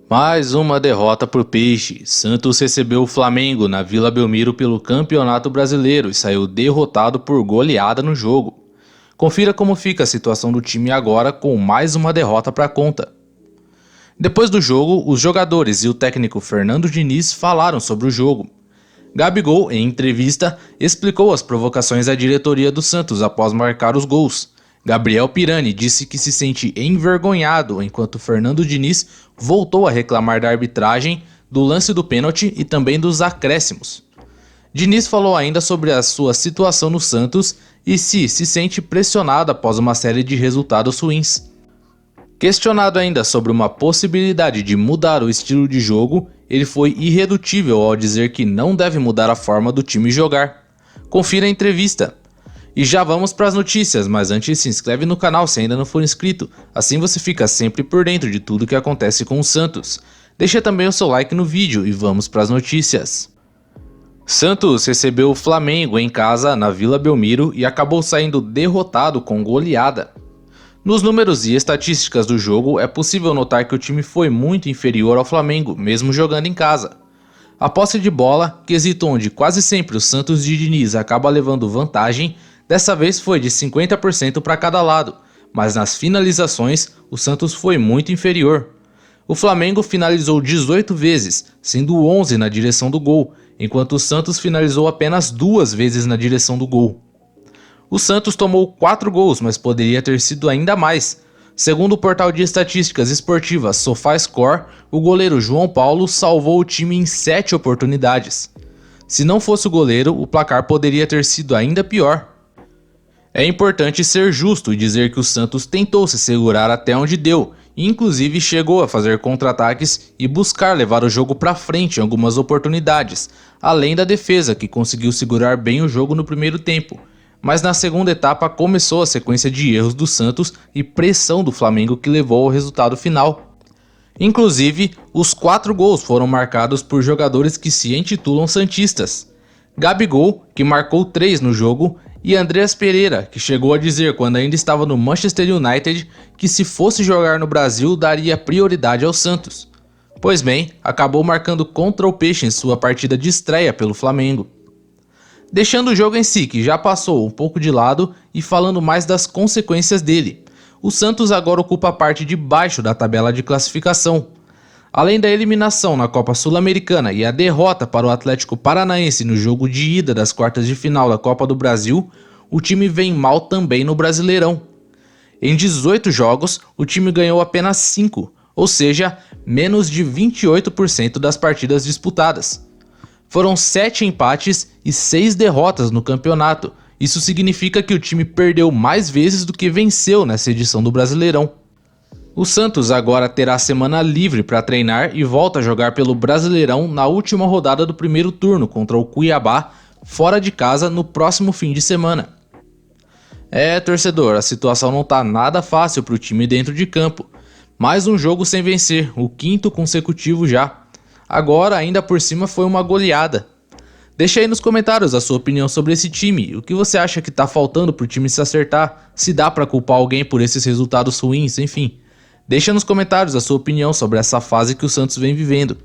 Mais uma derrota para o Peixe. Santos recebeu o Flamengo na Vila Belmiro pelo Campeonato Brasileiro e saiu derrotado por goleada no jogo. Confira como fica a situação do time agora com mais uma derrota para a conta. Depois do jogo, os jogadores e o técnico Fernando Diniz falaram sobre o jogo. Gabigol, em entrevista, explicou as provocações à diretoria do Santos após marcar os gols. Gabriel Pirani disse que se sente envergonhado enquanto Fernando Diniz voltou a reclamar da arbitragem, do lance do pênalti e também dos acréscimos. Diniz falou ainda sobre a sua situação no Santos e se sente pressionado após uma série de resultados ruins. Questionado ainda sobre uma possibilidade de mudar o estilo de jogo, ele foi irredutível ao dizer que não deve mudar a forma do time jogar. Confira a entrevista. E já vamos para as notícias, mas antes se inscreve no canal se ainda não for inscrito, assim você fica sempre por dentro de tudo que acontece com o Santos. Deixa também o seu like no vídeo e vamos para as notícias. Santos recebeu o Flamengo em casa na Vila Belmiro e acabou saindo derrotado com goleada. Nos números e estatísticas do jogo é possível notar que o time foi muito inferior ao Flamengo, mesmo jogando em casa. A posse de bola, quesito onde quase sempre o Santos de Diniz acaba levando vantagem, dessa vez foi de 50% para cada lado, mas nas finalizações o Santos foi muito inferior. O Flamengo finalizou 18 vezes, sendo 11 na direção do gol, enquanto o Santos finalizou apenas 2 vezes na direção do gol. O Santos tomou 4 gols, mas poderia ter sido ainda mais. Segundo o portal de estatísticas esportivas SofaScore, o goleiro João Paulo salvou o time em 7 oportunidades. Se não fosse o goleiro, o placar poderia ter sido ainda pior. É importante ser justo e dizer que o Santos tentou se segurar até onde deu, e inclusive chegou a fazer contra-ataques e buscar levar o jogo para frente em algumas oportunidades, além da defesa que conseguiu segurar bem o jogo no primeiro tempo. Mas na segunda etapa começou a sequência de erros do Santos e pressão do Flamengo que levou ao resultado final. Inclusive, os 4 gols foram marcados por jogadores que se intitulam santistas. Gabigol, que marcou 3 no jogo, e Andreas Pereira, que chegou a dizer quando ainda estava no Manchester United que se fosse jogar no Brasil daria prioridade ao Santos. Pois bem, acabou marcando contra o Peixe em sua partida de estreia pelo Flamengo. Deixando o jogo em si, que já passou um pouco de lado, e falando mais das consequências dele. O Santos agora ocupa a parte de baixo da tabela de classificação. Além da eliminação na Copa Sul-Americana e a derrota para o Atlético Paranaense no jogo de ida das quartas de final da Copa do Brasil, o time vem mal também no Brasileirão. Em 18 jogos, o time ganhou apenas 5, ou seja, menos de 28% das partidas disputadas. Foram 7 empates e 6 derrotas no campeonato. Isso significa que o time perdeu mais vezes do que venceu nessa edição do Brasileirão. O Santos agora terá semana livre para treinar e volta a jogar pelo Brasileirão na última rodada do primeiro turno contra o Cuiabá, fora de casa no próximo fim de semana. Torcedor, a situação não tá nada fácil para o time dentro de campo. Mais um jogo sem vencer, o 5º consecutivo já. Agora, ainda por cima, foi uma goleada. Deixa aí nos comentários a sua opinião sobre esse time. O que você acha que tá faltando pro time se acertar? Se dá pra culpar alguém por esses resultados ruins, enfim. Deixa nos comentários a sua opinião sobre essa fase que o Santos vem vivendo.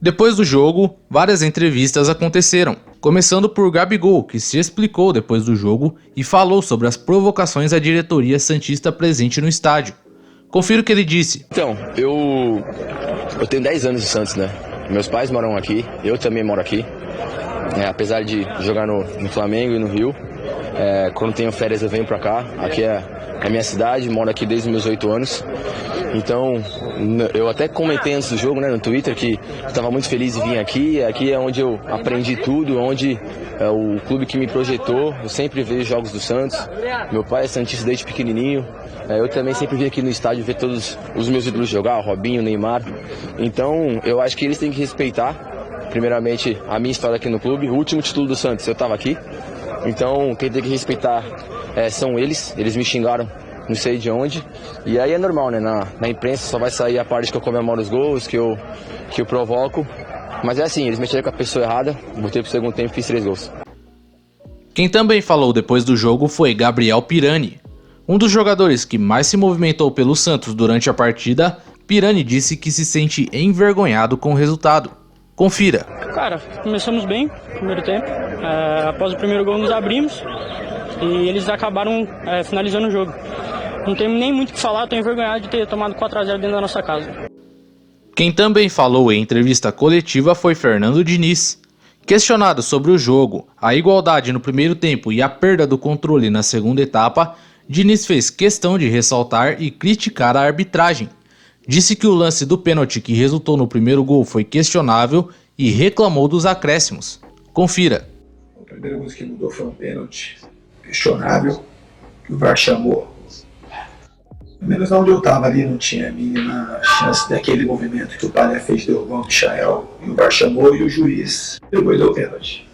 Depois do jogo, várias entrevistas aconteceram. Começando por Gabigol, que se explicou depois do jogo e falou sobre as provocações à diretoria santista presente no estádio. Confira o que ele disse. Então, eu tenho 10 anos de Santos, né? Meus pais moram aqui, eu também moro aqui. Apesar de jogar no Flamengo e no Rio, quando tenho férias eu venho pra cá. Aqui é a minha cidade, moro aqui desde os meus 8 anos. Então, eu até comentei antes do jogo, né, no Twitter, que estava muito feliz de vir aqui. Aqui é onde eu aprendi tudo, onde é o clube que me projetou. Eu sempre vejo jogos do Santos. Meu pai é santista desde pequenininho. Eu também sempre vim aqui no estádio ver todos os meus ídolos jogar, o Robinho, o Neymar. Então, eu acho que eles têm que respeitar, primeiramente, a minha história aqui no clube. O último título do Santos, eu estava aqui. Então, quem tem que respeitar são eles. Eles me xingaram, não sei de onde. E aí é normal, né? Na imprensa só vai sair a parte que eu comemoro os gols, que eu provoco. Mas é assim, eles mexeram com a pessoa errada. Voltei pro segundo tempo e fiz 3 gols. Quem também falou depois do jogo foi Gabriel Pirani. Um dos jogadores que mais se movimentou pelo Santos durante a partida Pirani disse que se sente envergonhado com o resultado. Confira. Cara, começamos bem no primeiro tempo. Após o primeiro gol nos abrimos e eles acabaram finalizando o jogo. Não tenho nem muito o que falar, estou envergonhado de ter tomado 4-0 dentro da nossa casa. Quem também falou em entrevista coletiva foi Fernando Diniz. Questionado sobre o jogo, a igualdade no primeiro tempo e a perda do controle na segunda etapa, Diniz fez questão de ressaltar e criticar a arbitragem. Disse que o lance do pênalti que resultou no primeiro gol foi questionável e reclamou dos acréscimos. Confira. A primeira coisa que mudou foi um pênalti questionável que o VAR chamou. Pelo menos onde eu estava ali não tinha a mínima chance daquele movimento que o Palha fez, derrubou o Michael, e o VAR chamou e o juiz pegou e deu o pênalti.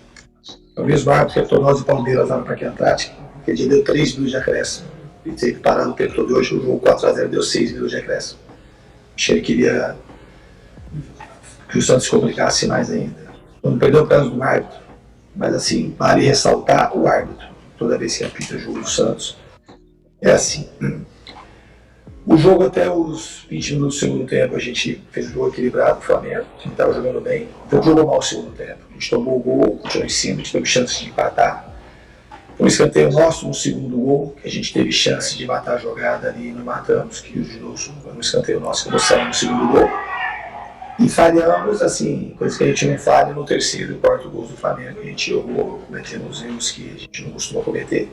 O mesmo árbitro que atuou nós e Palmeiras lá no Parque Antártico, que ele deu 3 minutos de acréscimo. Ele teve parado o tempo todo. Hoje o jogo 4-0 deu 6 minutos de acréscimo. Achei que queria que o Santos se complicasse mais ainda. Não perdeu o caso do árbitro, mas assim, vale ressaltar o árbitro. Toda vez que apita o jogo do Santos, é assim. O jogo até os 20 minutos do segundo tempo, a gente fez um jogo equilibrado, o Flamengo, a gente estava jogando bem. O jogo jogou mal o segundo tempo. A gente tomou o gol, continuou em cima, a gente teve chance de empatar. Foi um escanteio nosso no segundo gol, que a gente teve chance de matar a jogada ali e não matamos, que de novo foi um escanteio nosso que nós saímos no segundo gol. E falhamos, assim, coisa que a gente não falha no terceiro e quarto gol do Flamengo. A gente errou, cometemos erros que a gente não costuma cometer.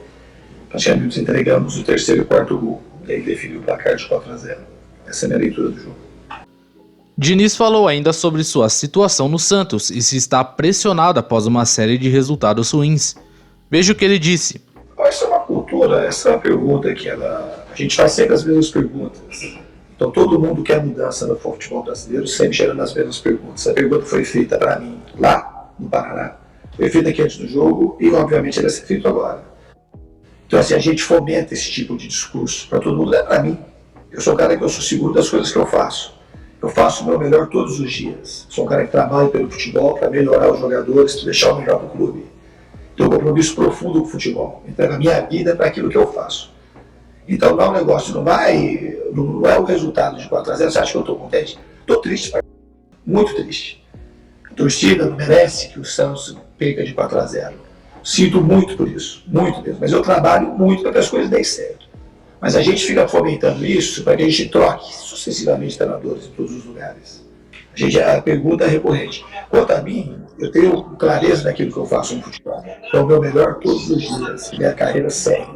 Praticamente entregamos o terceiro e quarto gol. E aí definiu o placar de 4-0. Essa é a minha leitura do jogo. Diniz falou ainda sobre sua situação no Santos e se está pressionado após uma série de resultados ruins. Veja o que ele disse. Essa é uma cultura, essa é uma pergunta que a gente faz sempre as mesmas perguntas. Então todo mundo quer mudança no futebol brasileiro, sempre gerando as mesmas perguntas. A pergunta foi feita para mim lá no Paraná, foi feita aqui antes do jogo e obviamente ela vai ser feita agora. Então assim, a gente fomenta esse tipo de discurso para todo mundo, não é para mim. Eu sou um cara que eu sou seguro das coisas que eu faço. Eu faço o meu melhor todos os dias. Sou um cara que trabalha pelo futebol para melhorar os jogadores, para deixar o melhor para o clube. Tenho um compromisso profundo com o futebol. Entrego a minha vida para aquilo que eu faço. Então não é um negócio, não é o resultado de 4-0. Você acha que eu estou contente? Estou triste, muito triste. A torcida não merece que o Santos perca de 4-0. Sinto muito por isso, muito mesmo. Mas eu trabalho muito para que as coisas deem certo. Mas a gente fica fomentando isso para que a gente troque sucessivamente treinadores em todos os lugares. A pergunta é recorrente. Quanto a mim, eu tenho clareza daquilo que eu faço no futebol. Então, o meu melhor todos os dias. Minha carreira segue.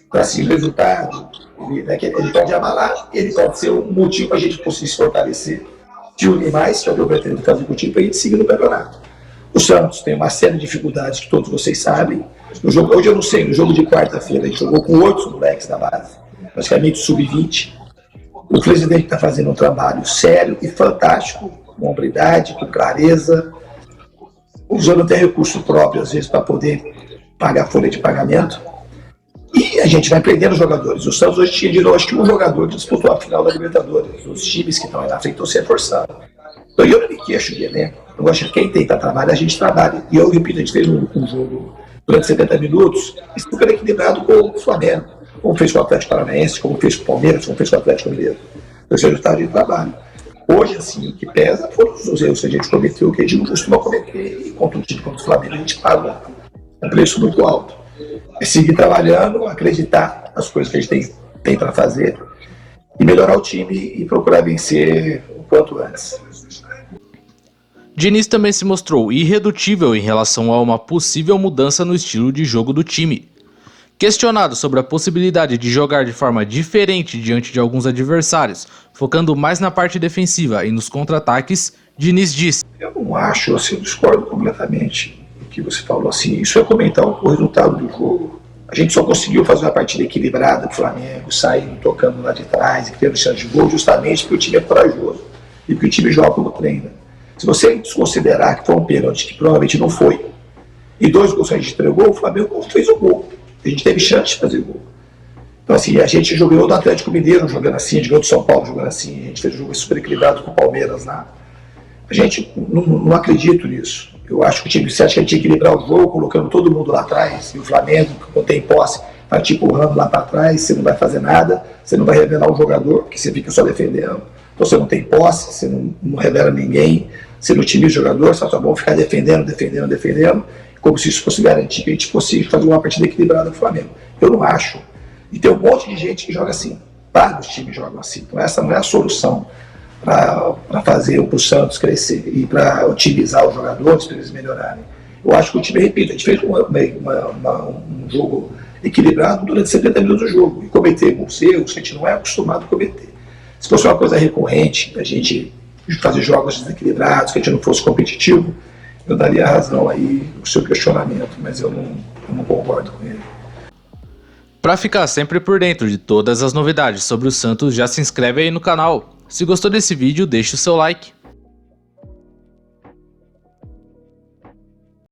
Então, assim, o resultado, ele pode abalar, ele pode ser um motivo para a gente conseguir se fortalecer, se unir mais, que é o que eu pretendo fazer com o time, para a gente seguir no campeonato. O Santos tem uma série de dificuldades que todos vocês sabem. No jogo, hoje eu não sei, no jogo de quarta-feira, a gente jogou com 8 moleques da base, praticamente sub-20. O presidente está fazendo um trabalho sério e fantástico, com hombridade, com clareza, usando até recurso próprio, às vezes, para poder pagar a folha de pagamento. E a gente vai prendendo os jogadores. O Santos hoje tinha de novo, acho que um jogador que disputou a final da Libertadores. Os times que estão aí na frente estão se reforçando. Então eu não me queixo de elenco. Eu acho que quem tem para trabalhar, a gente trabalha. E eu repito, a gente fez um jogo durante 70 minutos, super equilibrado com o Flamengo. Como fez com o Atlético Paranaense, como fez com o Palmeiras, como fez com o Atlético Mineiro. Então esse é o resultado de trabalho. Hoje, assim, o que pesa foram os erros que a gente cometeu, que a gente não costuma cometer. E contra o time contra o Flamengo, a gente paga um preço muito alto. É seguir trabalhando, acreditar nas coisas que a gente tem para fazer e melhorar o time e procurar vencer o quanto antes. Diniz também se mostrou irredutível em relação a uma possível mudança no estilo de jogo do time. Questionado sobre a possibilidade de jogar de forma diferente diante de alguns adversários, focando mais na parte defensiva e nos contra-ataques, Diniz disse: Eu não acho, assim, eu discordo completamente do que você falou. Assim, isso é comentar o resultado do jogo. A gente só conseguiu fazer uma partida equilibrada do Flamengo, saindo, tocando lá de trás e criando chance de gol, justamente porque o time é corajoso e porque o time joga como treina. Se você desconsiderar que foi um pênalti, que provavelmente não foi, e 2 gols que a gente entregou, o Flamengo fez o gol. A gente teve chance de fazer gol. Então, assim, a gente jogou do Atlético Mineiro jogando assim, a gente jogou do São Paulo jogando assim, a gente fez um jogo super equilibrado com o Palmeiras lá. A gente não acredito nisso. Eu acho que o time, você acha que a gente tinha que equilibrar o jogo, colocando todo mundo lá atrás, e o Flamengo, quando tem posse, vai te empurrando lá para trás, você não vai fazer nada, você não vai revelar o jogador, porque você fica só defendendo. você não tem posse, você não revela ninguém, você não otimiza o jogador, só tá bom ficar defendendo, como se isso fosse garantir que a gente fosse fazer uma partida equilibrada do Flamengo. Eu não acho. E tem um monte de gente que joga assim. Vários times jogam assim. Então essa não é a solução para fazer o Santos crescer e para otimizar os jogadores, para eles melhorarem. Eu acho que o time, repito, a gente fez um jogo equilibrado durante 70 minutos do jogo. E cometemos erros que a gente não é acostumado a cometer. Se fosse uma coisa recorrente, a gente fazer jogos desequilibrados, que a gente não fosse competitivo, eu daria razão aí no seu questionamento, mas eu não concordo com ele. Para ficar sempre por dentro de todas as novidades sobre o Santos, já se inscreve aí no canal. Se gostou desse vídeo, deixa o seu like.